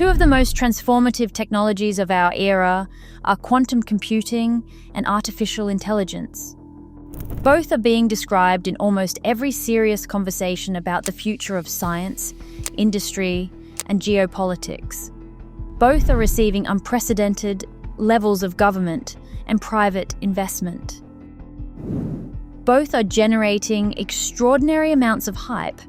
Two of the most transformative technologies of our era are quantum computing and artificial intelligence. Both are being described in almost every serious conversation about the future of science, industry, and geopolitics. Both are receiving unprecedented levels of government and private investment. Both are generating extraordinary amounts of hype,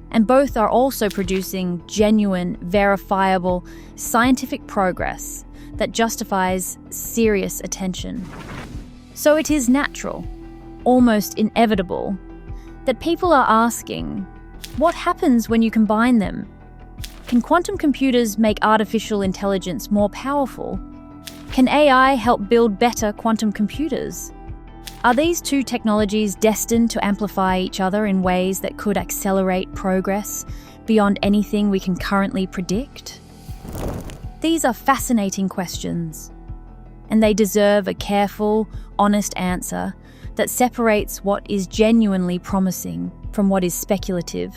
and both are also producing genuine, verifiable, scientific progress that justifies serious attention. So it is natural, almost inevitable, that people are asking, what happens when you combine them? Can quantum computers make artificial intelligence more powerful? Can AI help build better quantum computers? Are these two technologies destined to amplify each other in ways that could accelerate progress beyond anything we can currently predict? These are fascinating questions, and they deserve a careful, honest answer that separates what is genuinely promising from what is speculative,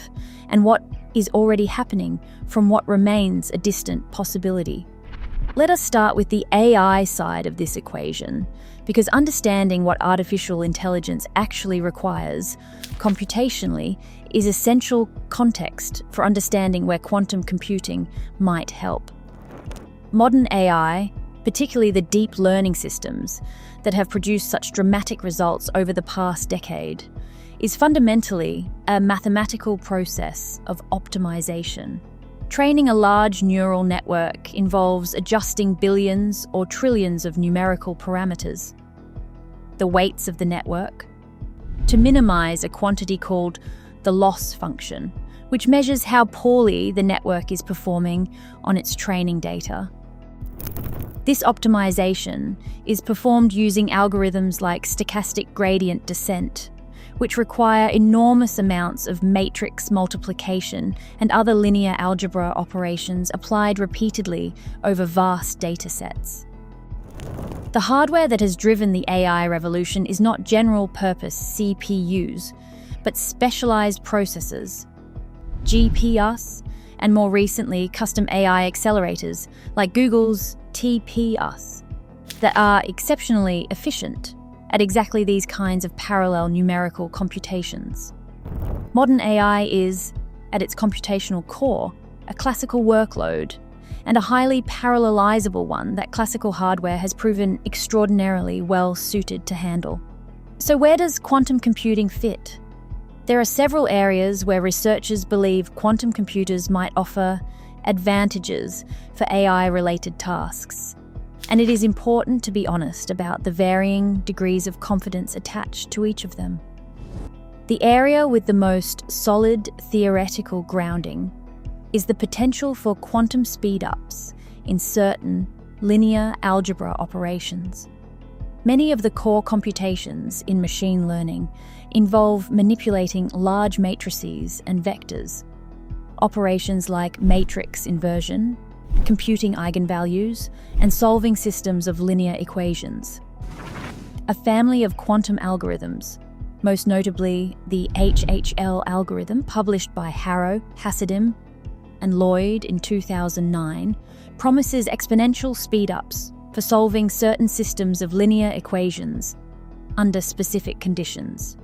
and what is already happening from what remains a distant possibility. Let us start with the AI side of this equation, because understanding what artificial intelligence actually requires computationally is essential context for understanding where quantum computing might help. Modern AI, particularly the deep learning systems that have produced such dramatic results over the past decade, is fundamentally a mathematical process of optimization. Training a large neural network involves adjusting billions or trillions of numerical parameters, the weights of the network, to minimize a quantity called the loss function, which measures how poorly the network is performing on its training data. This optimization is performed using algorithms like stochastic gradient descent, which require enormous amounts of matrix multiplication and other linear algebra operations applied repeatedly over vast datasets. The hardware that has driven the AI revolution is not general-purpose CPUs, but specialized processors, GPUs, and more recently, custom AI accelerators like Google's TPUs that are exceptionally efficient at exactly these kinds of parallel numerical computations. Modern AI is, at its computational core, a classical workload, and a highly parallelizable one that classical hardware has proven extraordinarily well suited to handle. So where does quantum computing fit? There are several areas where researchers believe quantum computers might offer advantages for AI-related tasks, and it is important to be honest about the varying degrees of confidence attached to each of them. The area with the most solid theoretical grounding is the potential for quantum speed-ups in certain linear algebra operations. Many of the core computations in machine learning involve manipulating large matrices and vectors. Operations like matrix inversion, computing eigenvalues, and solving systems of linear equations. A family of quantum algorithms, most notably the HHL algorithm published by Harrow, Hasidim, and Lloyd in 2009, promises exponential speed-ups for solving certain systems of linear equations under specific conditions.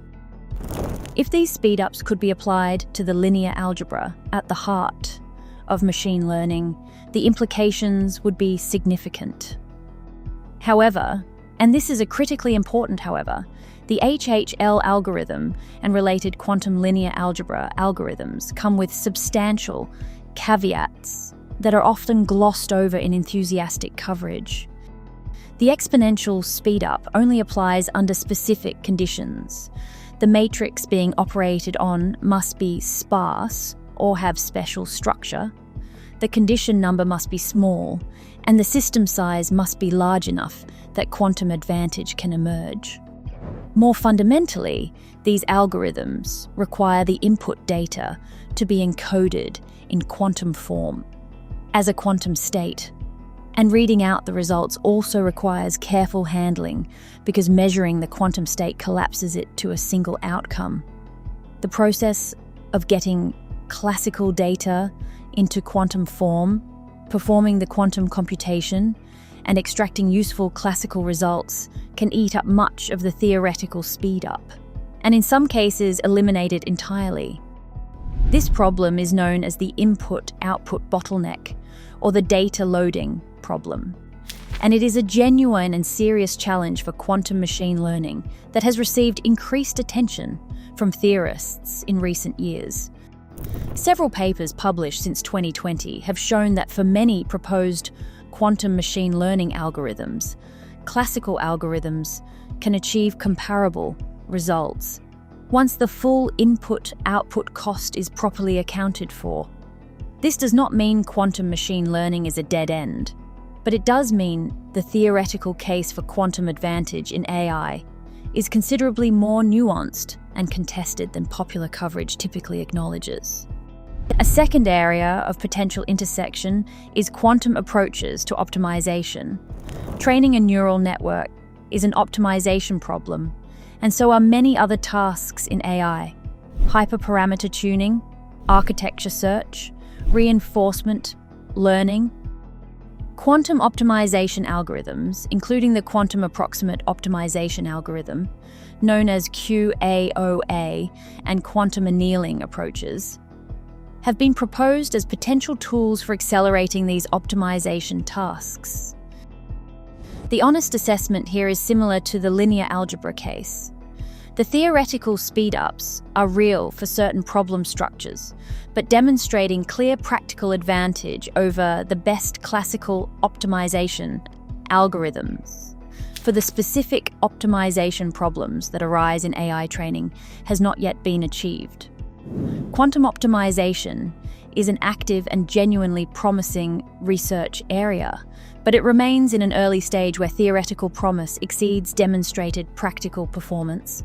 If these speed-ups could be applied to the linear algebra at the heart of machine learning, the implications would be significant. However, and this is a critically important however, the HHL algorithm and related quantum linear algebra algorithms come with substantial caveats that are often glossed over in enthusiastic coverage. The exponential speed-up only applies under specific conditions. The matrix being operated on must be sparse or have special structure. The condition number must be small, and the system size must be large enough that quantum advantage can emerge. More fundamentally, these algorithms require the input data to be encoded in quantum form as a quantum state, and reading out the results also requires careful handling because measuring the quantum state collapses it to a single outcome. The process of getting classical data into quantum form Performing the quantum computation and extracting useful classical results can eat up much of the theoretical speed-up, and in some cases eliminate it entirely. This problem is known as the input-output bottleneck, or the data loading problem. And it is a genuine and serious challenge for quantum machine learning that has received increased attention from theorists in recent years. Several papers published since 2020 have shown that for many proposed quantum machine learning algorithms, classical algorithms can achieve comparable results once the full input-output cost is properly accounted for. This does not mean quantum machine learning is a dead end, but it does mean the theoretical case for quantum advantage in AI is considerably more nuanced and contested than popular coverage typically acknowledges. A second area of potential intersection is quantum approaches to optimization. Training a neural network is an optimization problem, and so are many other tasks in AI. Hyperparameter tuning, architecture search, reinforcement learning. Quantum optimization algorithms, including the quantum approximate optimization algorithm, known as QAOA, and quantum annealing approaches, have been proposed as potential tools for accelerating these optimization tasks. The honest assessment here is similar to the linear algebra case. The theoretical speed-ups are real for certain problem structures, but demonstrating clear practical advantage over the best classical optimization algorithms for the specific optimization problems that arise in AI training has not yet been achieved. Quantum optimization is an active and genuinely promising research area, but it remains in an early stage where theoretical promise exceeds demonstrated practical performance.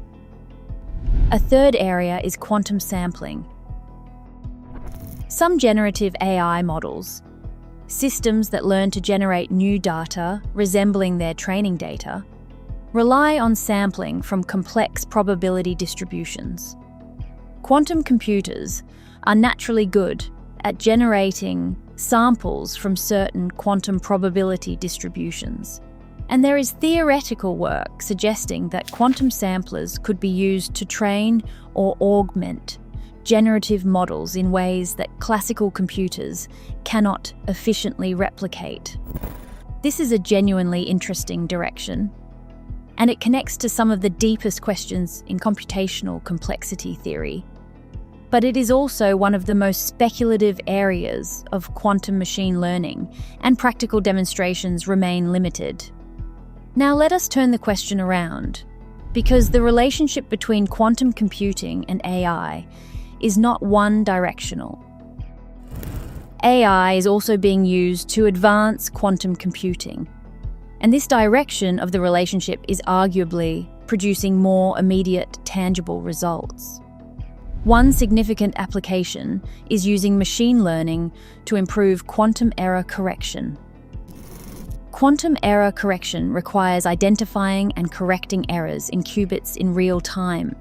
A third area is quantum sampling. Some generative AI models, systems that learn to generate new data resembling their training data, rely on sampling from complex probability distributions. Quantum computers are naturally good at generating samples from certain quantum probability distributions. And there is theoretical work suggesting that quantum samplers could be used to train or augment generative models in ways that classical computers cannot efficiently replicate. This is a genuinely interesting direction, and it connects to some of the deepest questions in computational complexity theory. But it is also one of the most speculative areas of quantum machine learning, and practical demonstrations remain limited. Now let us turn the question around, because the relationship between quantum computing and AI is not one-directional. AI is also being used to advance quantum computing, and this direction of the relationship is arguably producing more immediate, tangible results. One significant application is using machine learning to improve quantum error correction. Quantum error correction requires identifying and correcting errors in qubits in real time,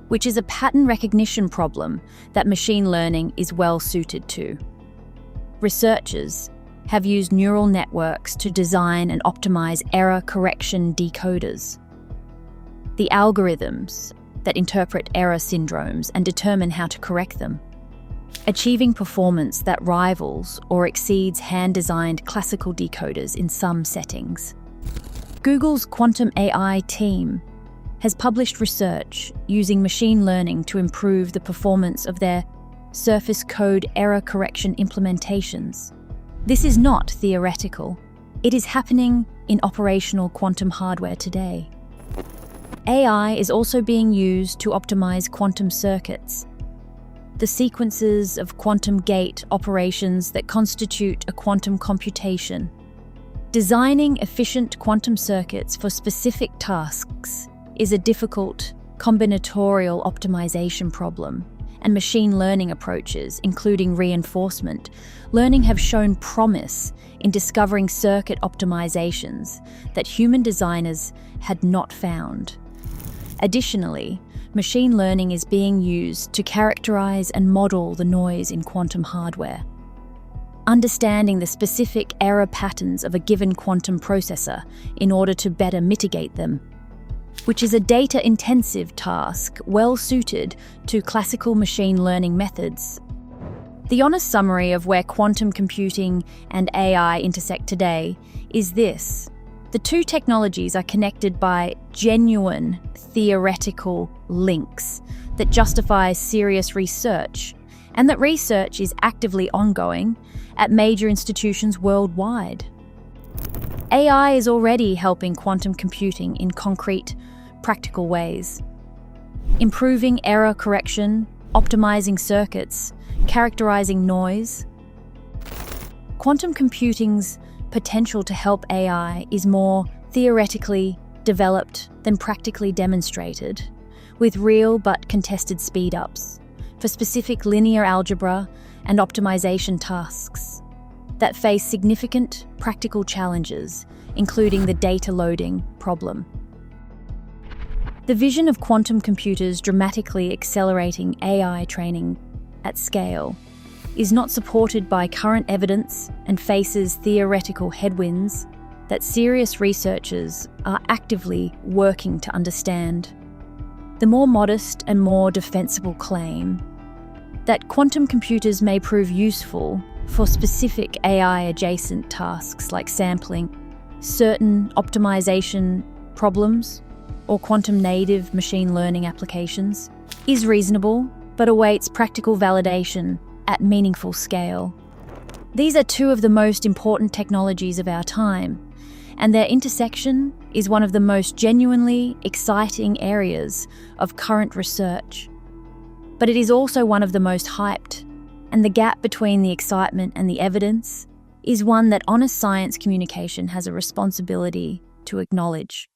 which is a pattern recognition problem that machine learning is well suited to. Researchers have used neural networks to design and optimize error correction decoders. The algorithms that interpret error syndromes and determine how to correct them, achieving performance that rivals or exceeds hand-designed classical decoders in some settings. Google's quantum AI team has published research using machine learning to improve the performance of their surface code error correction implementations. This is not theoretical. It is happening in operational quantum hardware today. AI is also being used to optimize quantum circuits, the sequences of quantum gate operations that constitute a quantum computation. Designing efficient quantum circuits for specific tasks is a difficult combinatorial optimization problem, and machine learning approaches, including reinforcement learning, have shown promise in discovering circuit optimizations that human designers had not found. Additionally, machine learning is being used to characterize and model the noise in quantum hardware. understanding the specific error patterns of a given quantum processor in order to better mitigate them, which is a data-intensive task well suited to classical machine learning methods. The honest summary of where quantum computing and AI intersect today is this. The two technologies are connected by genuine theoretical links that justify serious research, and that research is actively ongoing at major institutions worldwide. AI is already helping quantum computing in concrete, practical ways, improving error correction, optimizing circuits, characterizing noise. Quantum computing's potential to help AI is more theoretically developed than practically demonstrated, with real but contested speed-ups for specific linear algebra and optimization tasks that face significant practical challenges, including the data loading problem. The vision of quantum computers dramatically accelerating AI training at scale is not supported by current evidence and faces theoretical headwinds that serious researchers are actively working to understand. The more modest and more defensible claim that quantum computers may prove useful for specific AI-adjacent tasks like sampling, certain optimization problems, or quantum-native machine learning applications is reasonable, but awaits practical validation at meaningful scale. These are two of the most important technologies of our time, and their intersection is one of the most genuinely exciting areas of current research. But it is also one of the most hyped, and the gap between the excitement and the evidence is one that honest science communication has a responsibility to acknowledge.